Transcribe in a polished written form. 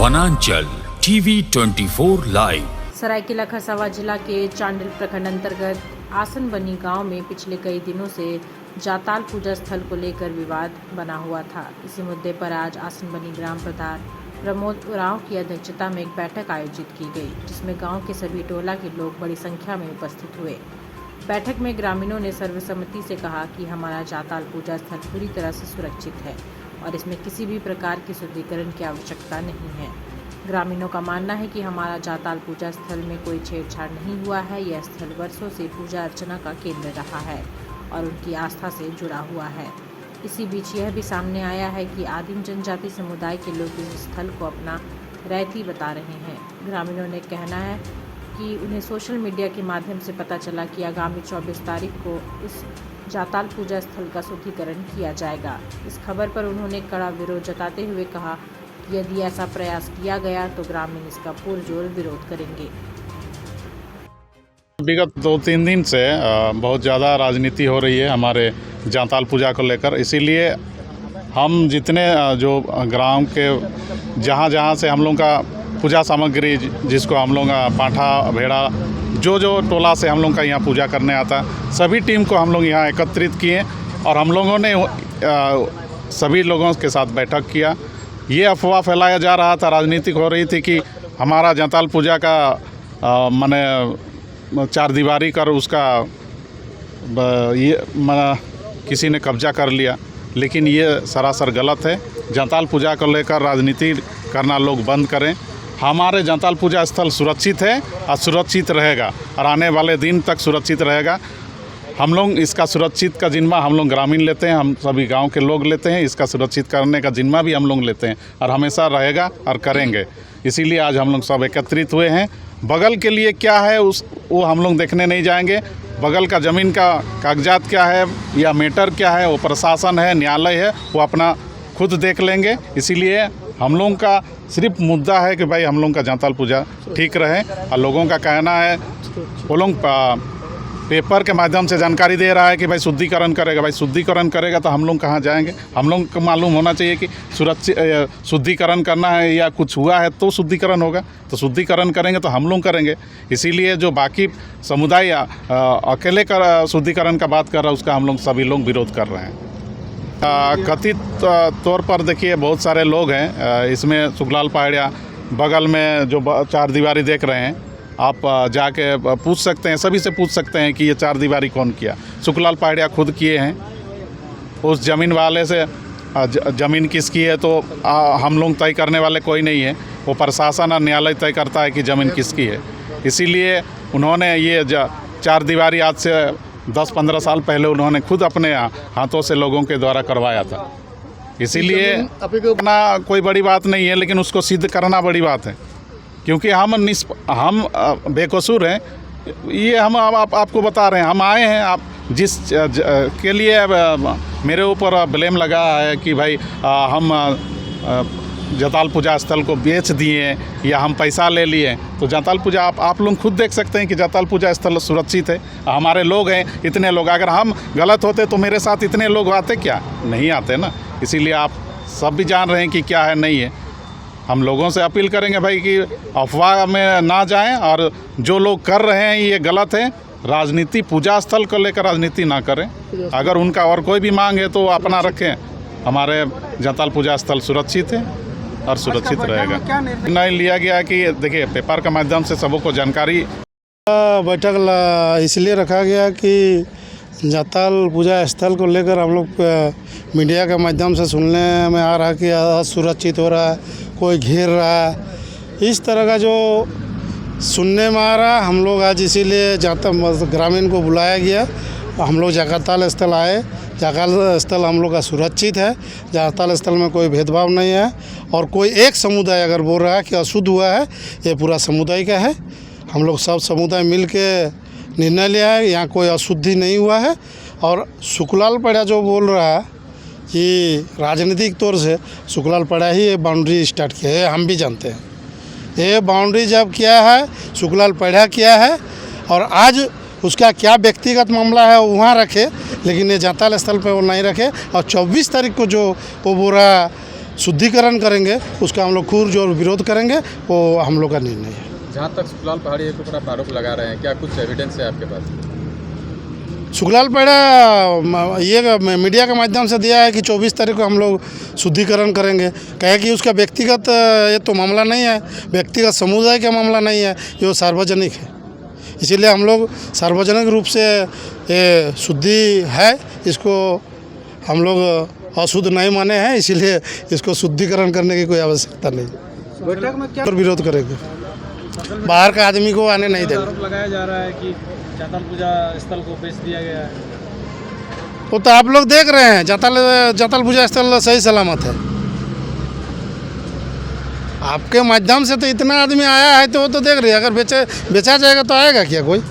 वनांचल TV 24 live. Seraikela Kharsawan जिला के चांडिल प्रखंड अंतर्गत आसनबनी गांव में पिछले कई दिनों से जाताल पूजा स्थल को लेकर विवाद बना हुआ था। इसी मुद्दे पर आज आसनबनी ग्राम प्रधान प्रमोद उरांव की अध्यक्षता में एक बैठक आयोजित की गई, जिसमें गांव के सभी टोला के लोग बड़ी संख्या में उपस्थित हुए। बैठक में ग्रामीणों ने सर्वसम्मति से कहा कि हमारा जाताल पूजा स्थल पूरी तरह से सुरक्षित है और इसमें किसी भी प्रकार की शुद्धिकरण की आवश्यकता नहीं है। ग्रामीणों का मानना है कि हमारा जाताल पूजा स्थल में कोई छेड़छाड़ नहीं हुआ है। यह स्थल वर्षों से पूजा अर्चना का केंद्र रहा है और उनकी आस्था से जुड़ा हुआ है। इसी बीच यह भी सामने आया है कि आदिम जनजाति समुदाय के लोग इस स्थल को अपना रैती बता रहे हैं। ग्रामीणों ने कहना है कि उन्हें सोशल मीडिया के माध्यम से पता चला कि आगामी 24 तारीख को इस जाताल पूजा स्थल का शुद्धिकरण किया जाएगा। इस खबर पर उन्होंने कड़ा विरोध जताते हुए कहा कि यदि ऐसा प्रयास किया गया तो ग्रामीण इसका पुरजोर विरोध करेंगे। विगत 2-3 दिन से बहुत ज़्यादा राजनीति हो रही है हमारे जाताल पूजा को लेकर। इसीलिए हम जितने जो ग्राम के जहाँ से हम लोग का पूजा सामग्री, जिसको हम लोग का पाठा भेड़ा जो टोला से हम लोग का यहाँ पूजा करने आता, सभी टीम को हम लोग यहाँ एकत्रित किए और हम लोगों ने सभी लोगों के साथ बैठक किया। ये अफवाह फैलाया जा रहा था, राजनीतिक हो रही थी कि हमारा जाताल पूजा का माने चार दीवारी कर उसका किसी ने कब्जा कर लिया, लेकिन ये सरासर गलत है। जाताल पूजा को लेकर राजनीति करना लोग बंद करें। हमारे जाताल पूजा स्थल सुरक्षित है और सुरक्षित रहेगा और आने वाले दिन तक सुरक्षित रहेगा। हम लोग इसका सुरक्षित का जिम्मा हम लोग ग्रामीण लेते हैं, हम सभी गांव के लोग लेते हैं। इसका सुरक्षित करने का जिम्मा भी हम लोग लेते हैं और हमेशा रहेगा और करेंगे। इसीलिए आज हम लोग सब एकत्रित हुए हैं। बगल के लिए क्या है वो हम लोग देखने नहीं जाएंगे। बगल का ज़मीन का कागजात क्या है या मैटर क्या है, वो प्रशासन है, न्यायालय है, वो अपना खुद देख लेंगे। इसीलिए हम लोगों का सिर्फ मुद्दा है कि भाई हम लोगों का जाताल पूजा ठीक रहे। और लोगों का कहना है, वो लोग पेपर के माध्यम से जानकारी दे रहा है कि भाई शुद्धिकरण करेगा। भाई शुद्धिकरण करेगा तो हम लोग कहाँ जाएंगे? हम लोग को मालूम होना चाहिए कि सुरक्षित शुद्धिकरण करना है या कुछ हुआ है तो शुद्धिकरण होगा। तो शुद्धिकरण करेंगे तो हम लोग करेंगे। इसीलिए जो बाकी समुदाय अकेले का शुद्धिकरण का बात कर रहा है, उसका हम लोग सभी लोग विरोध कर रहे हैं। कथित तौर पर देखिए बहुत सारे लोग हैं इसमें। सुखलाल पहाड़िया बगल में जो चार दीवारी देख रहे हैं, आप जाके पूछ सकते हैं, सभी से पूछ सकते हैं कि ये चार दीवारी कौन किया। सुखलाल पहाड़िया खुद किए हैं। उस ज़मीन वाले से ज़मीन किसकी है तो हम लोग तय करने वाले कोई नहीं है। वो प्रशासन और न्यायालय तय करता है कि ज़मीन किसकी है। इसीलिए उन्होंने ये चार दीवारी आज से 10-15 साल पहले उन्होंने खुद अपने हाथों से लोगों के द्वारा करवाया था। इसीलिए अपना कोई बड़ी बात नहीं है, लेकिन उसको सिद्ध करना बड़ी बात है, क्योंकि हम बेकसूर हैं। ये हम आपको बता रहे हैं। हम आए हैं, आप जिस के लिए मेरे ऊपर ब्लेम लगा है कि भाई हम जाताल पूजा स्थल को बेच दिए या हम पैसा ले लिए, तो जाताल पूजा आप लोग खुद देख सकते हैं कि जाताल पूजा स्थल सुरक्षित है। हमारे लोग हैं इतने लोग। अगर हम गलत होते तो मेरे साथ इतने लोग आते क्या? नहीं आते ना। इसीलिए आप सब भी जान रहे हैं कि क्या है नहीं है। हम लोगों से अपील करेंगे भाई कि अफवाह में ना जाएं और जो लोग कर रहे हैं ये गलत है। राजनीति पूजा स्थल को लेकर राजनीति ना करें। अगर उनका और कोई भी मांग है तो अपना रखें। हमारे जाताल पूजा स्थल सुरक्षित है और सुरक्षित रहेगा। निर्णय लिया गया कि देखिए पेपर के माध्यम से सबको जानकारी। बैठक इसलिए रखा गया कि जाताल पूजा स्थल को लेकर हम लोग मीडिया के माध्यम से सुनने में आ रहा कि असुरक्षित हो रहा है, कोई घेर रहा है, इस तरह का जो सुनने में आ रहा। हम लोग आज इसीलिए ग्रामीण को बुलाया गया। हम लोग जाताल स्थल आए। जाताल स्थल हम लोग का सुरक्षित है। जाताल स्थल में कोई भेदभाव नहीं है और कोई एक समुदाय अगर बोल रहा है कि अशुद्ध हुआ है, ये पूरा समुदाय का है। हम लोग सब समुदाय मिल के निर्णय लिया है, यहाँ कोई अशुद्धि नहीं हुआ है। और सुखलाल पहाड़िया जो बोल रहा है कि राजनीतिक तौर से सुखलाल पहाड़िया ही ये बाउंड्री स्टार्ट किया है, हम भी जानते हैं। ये बाउंड्री जब किया है सुखलाल पहाड़िया किया है और आज उसका क्या व्यक्तिगत मामला है वो वहाँ रखे, लेकिन ये जाताल स्थल पे वो नहीं रखे। और 24 तारीख को जो वो बोरा शुद्धिकरण करेंगे, उसका हम लोग खूब जो विरोध करेंगे वो हम लोग का निर्णय है। जहाँ तक सुखलाल पहाड़ी के ऊपर आप आरोप लगा रहे हैं, क्या कुछ एविडेंस है आपके पास? सुखलाल पेड़ा ये मीडिया के माध्यम से दिया है कि 24 तारीख को हम लोग शुद्धिकरण करेंगे। कहे कि उसका व्यक्तिगत ये तो मामला नहीं है, व्यक्तिगत समुदाय का मामला नहीं है, ये सार्वजनिक है। इसीलिए हम लोग सार्वजनिक रूप से ये शुद्धि है, इसको हम लोग अशुद्ध नहीं माने हैं, इसीलिए इसको शुद्धिकरण करने की कोई आवश्यकता नहीं। बैठक में क्या और विरोध करेंगे, बाहर का आदमी को आने नहीं देंगे। आरोप लगाया जा रहा है कि जाताल पूजा स्थल को बेच दिया गया है? वो तो आप लोग देख रहे हैं, जाताल पूजा स्थल सही सलामत है। आपके माध्यम से तो इतना आदमी आया है तो वो तो देख रहे हैं। अगर बेचा जाएगा तो आएगा क्या कोई?